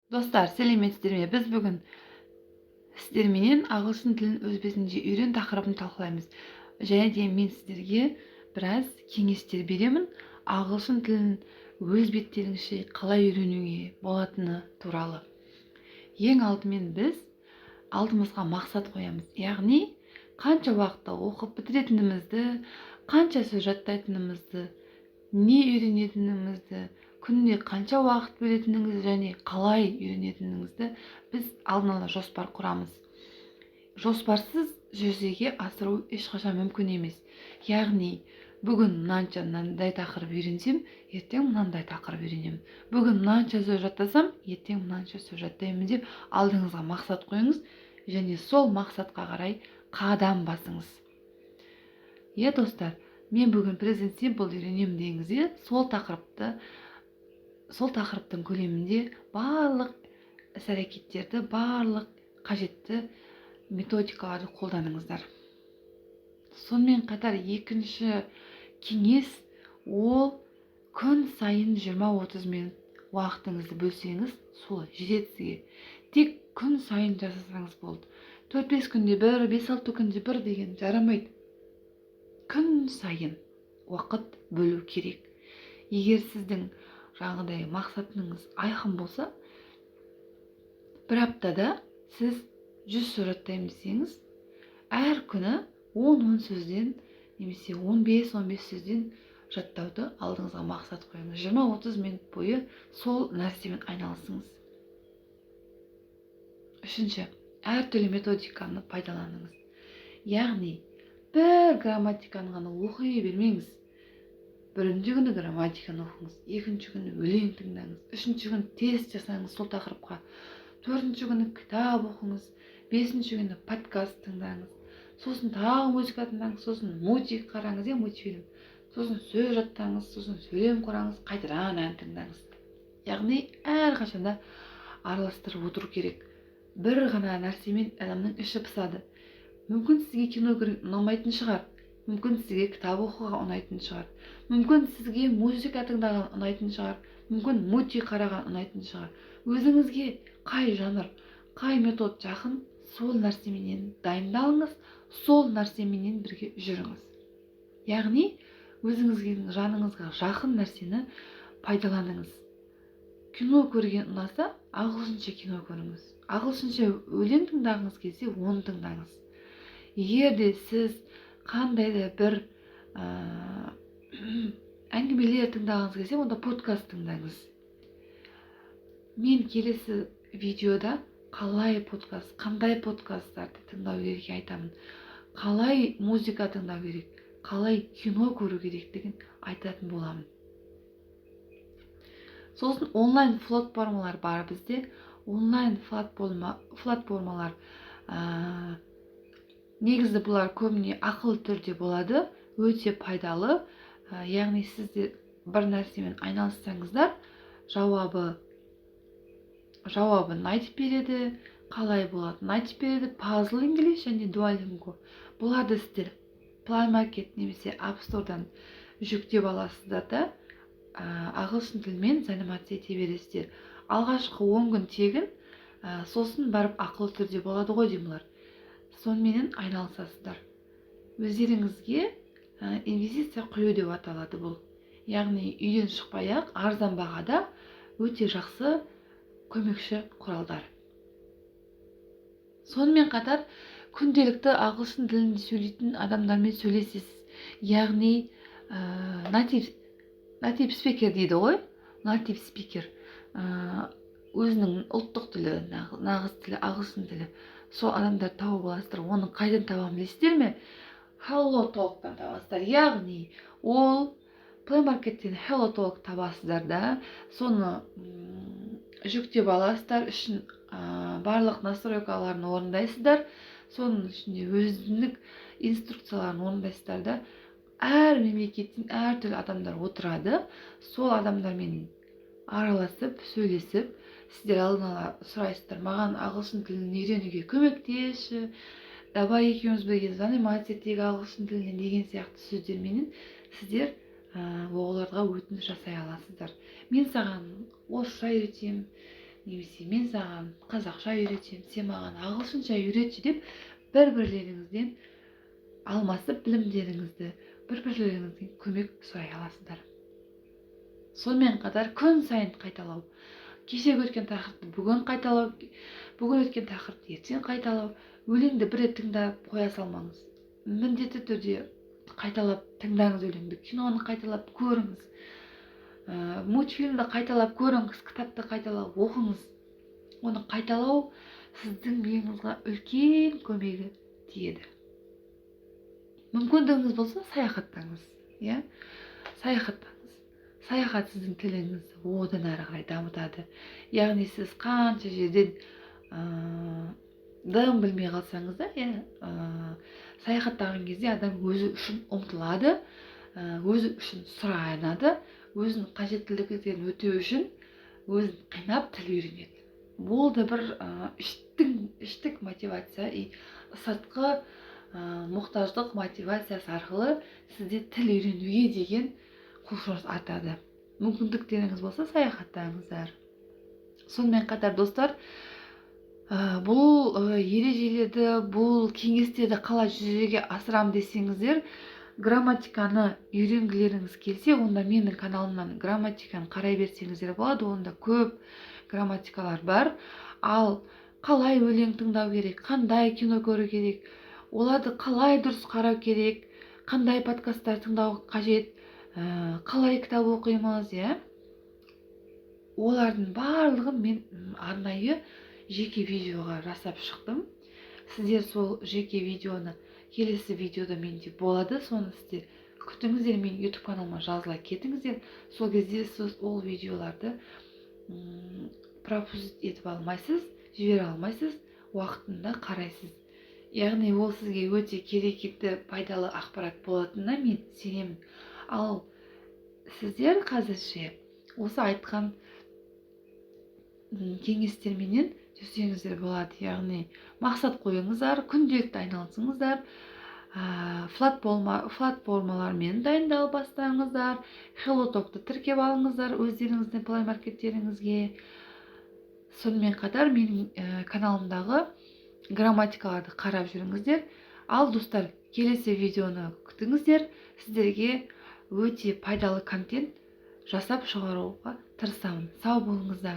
Достар, сәлеметсіздер ме? Біз бүгін сіздерменен ағылшын тілін өз бетінше үйрен тақырыбын талқылаймыз. Және де мен сіздерге біраз кеңестер беремін. Ағылшын тілін өз беттеріңізше қалай үйренуге болатыны туралы. Ең алдымен біз алдымызға мақсат қоямыз. Яғни, қанша уақытта оқып бітіретінімізді, қанша сөз жаттайтынымызды, не үйренетінімізді, күнде қанша уақыт бөлетініңізді және қалай үйренетініңізді біз алдын ала жоспар құрамыз. Жоспарсыз жүзеге асыру ешқашан мүмкін емес. Яғни, бүгін мынандай тақырып үйренсем, ертең мынандай тақырып үйренемін. Бүгін мынанша сөз жаттасам, ертең мынанша сөз жаттаймын деп алдыңызға мақсат қойыңыз және сол мақсатқа қарай қадам басыңыз. Достар, мен бүгін Present Simple үйренемін деңізде сол тақырыптың көлемінде барлық іс-әрекеттерді, барлық қажетті методикаларды қолданыңыздар. Сонымен қатар екінші кеңес, ол күн сайын 20-30 минут уақытыңызды бөлсеңіз, сол жетеді сізге. Тек күн сайын жасасаңыз болды. 4-5 күнде бір, 5-6 күнде бір деген жарамайды. Күн сайын уақыт бөлу керек. Егер сіздің жаңағыдай мақсатыңыз айқын болса, бір аптада сіз 100 сөз жаттаймын десеңіз, әр күні 10 сөзден немесе 15 сөзден жаттауды алдыңызға мақсат қойыңыз. 20-30 минут бойы сол нәрсемен айналысыңыз. Үшінші, әртүрлі методиканы пайдаланыңыз. Яғни, бір грамматиканы ғана оқи бермеңіз. Бірінші күні грамматиканы оқыңыз, екінші күні өлең тыңдаңыз, үшінші күні тест жасаңыз сол тақырыпқа, төртінші күні кітап оқыңыз, бесінші күні подкаст тыңдаңыз, сосын тағы музыка тыңдаңыз, сосын мультик қараңыз, мультфильм, сосын сөз жаттаңыз, сосын сөйлем құраңыз, қайтадан ән тыңдаңыз. Яғни, әрқашанда араластырып отыру керек. Бір ғана нәрсемен адамның іші пысады. Мүмкін сізге кино көру ұнамайтын шығар, мүмкін сізге кітап оқуға ұнайтын шығар, мүмкін сізге музыка тыңдаған ұнайтын шығар, мүмкін мультик қараған ұнайтын шығар. Өзіңізге қай жанр, қай метод жақын, сол нәрсеменен дайындалыңыз, сол нәрсеменен бірге жүріңіз. Яғни, өзіңізге жаныңызға жақын нәрсені пайдаланыңыз. Кино көрген ұнаса, ағылшынша кино көріңіз. Ағылшынша өлең тыңдағыңыз келсе, оны тыңдаңыз. Егер де сіз қандай да бір әңгімелер тыңдағыңыз келсе, онда подкаст тыңдаңыз. Мен келесі видеода қандай подкасттарды тыңдау керек айтамын. Қалай музыка тыңдау керек, қалай кино көру керектігін айтатын боламын. Сосын онлайн платформалар бар бізде. Онлайн платформалар негізі бұлар көбіне ақылы түрде болады, өте пайдалы. Яғни сіздер бір нәрсемен айналыссаңыздар, жауабын айтып береді, қалай болатынын айтып береді. Puzzle English және Duolingo. Бұларды сіздер Play Market немесе App Store'дан жүктеп аласыздар да, ағылшын тілмен занимация ете бересіздер. Алғашқы 10 күн тегін, сосын барып ақылы түрде болады ғой деймін. Сонымен айналысасыздар. Өздеріңізге инвестиция құю деп аталады бұл. Яғни үйден шықпай-ақ арзан бағада өте жақсы көмекші құралдар. Сонымен қатар күнделікті ағылшын тілінде сөйлейтін адамдармен сөйлесесіз. Яғни native speaker дейді ғой. Native speaker. Өзінің ұлттық тілі, нағыз тілі, ағылшын тілі. Сол адамдар тауып аласыздар. Оны қайдан табамын білесіздер ме? Hello Talk'тан табасыздар. Яғни, ол Play Market'тен Hello Talk табасыздар да, соны жүктеп аласыздар, үшін барлық настройкаларын орындайсыздар, соның ішінде өзіндік инструкцияларын орындайсыздар да, әр мемлекеттен әртүрлі адамдар отырады. Сол адамдармен араласып, сөйлесіп, сіздер алдын ала сұрайсыздар, маған ағылшын тілін үйренуге көмектесші, давай екеуміз бірге занимация етейік ағылшын тілінен деген сияқты сөздерменен сіздер оларға өтініш жасай аласыздар. Мен саған орысша үйретемін, немесе мен саған қазақша үйретемін, сен маған ағылшынша үйретші деп бір-бірлеріңізден алмасып білімдеріңізді бір-бірлеріңізден көмек сұрай аласыздар. Сонымен қатар күн сайын қайталау. Кеше өткен тақырыпты бүгін қайталау, бүгін өткен тақырыпты ертең қайталау. Өлеңді бір рет тыңдап қоя салмаңыз. Міндетті түрде қайталап тыңдаңыз өлеңді. Киноны қайталап көріңіз. Мультфильмді қайталап көріңіз, кітапты қайталап оқыңыз. Оны қайталау сіздің миыңызға үлкен көмегі тиеді. Мүмкіндігіңіз болса саяхаттаңыз, иә? Саяхаттаңыз. Саяхат сіздің тіліңізді одан әрі қарай дамытады. Яғни сіз қанша жерден дым білмей қалсаңыз да, саяхаттаған кезде адам өзі үшін ұмтылады, өзі үшін сұранады, өзінің қажеттіліктерін өтеу үшін өзін қинап тіл үйренеді. Бұл да бір іштік мотивация, сыртқы мұқтаждық мотивациясы арқылы сізде тіл үйренуге деген құлшыныс артады. Мүмкіндіктеріңіз болса саяхаттаңыздар. Сонымен қатар достар, бұл ережелерді, бұл кеңестерді қалай жүзеге асырам десеңіздер, грамматиканы үйренгілеріңіз келсе, онда менің каналымнан грамматиканы қарай берсеңіздер болады. Онда көп грамматикалар бар. Ал қалай өлең тыңдау керек, қандай кино көру керек, оларды қалай дұрыс қарау керек, қандай подкасттар тыңдау қажет, қалай кітап оқимыз, олардың барлығын мен арнайы жеке видеоға жасап шықтым. Сіздер сол жеке видеоны келесі видеода менде болады. Соны сіздер күтіңіздер, мен YouTube каналыма жазыла кетіңіздер. Сол кезде сіз ол видеоларды пропустить етіп алмайсыз, жібере алмайсыз, уақытында қарайсыз. Яғни ол сізге өте керекті, пайдалы ақпарат болатынына мен сенемін. Ал сіздер қазірше осы айтқан кеңестерменен жүрсеңіздер болады. Яғни мақсат қойыңыздар, күнделікті айналысыңыздар, платформалармен дайындалып бастаңыздар, HelloTalk'ты тіркеп алыңыздар өздеріңіздің плей маркеттеріңізге. Сонымен қатар менің каналымдағы грамматикаларды қарап жүріңіздер. Ал достар, келесі видеоны күтіңіздер. Сіздерге өте пайдалы контент жасап шығаруға тырысамын. Сау болыңыздар.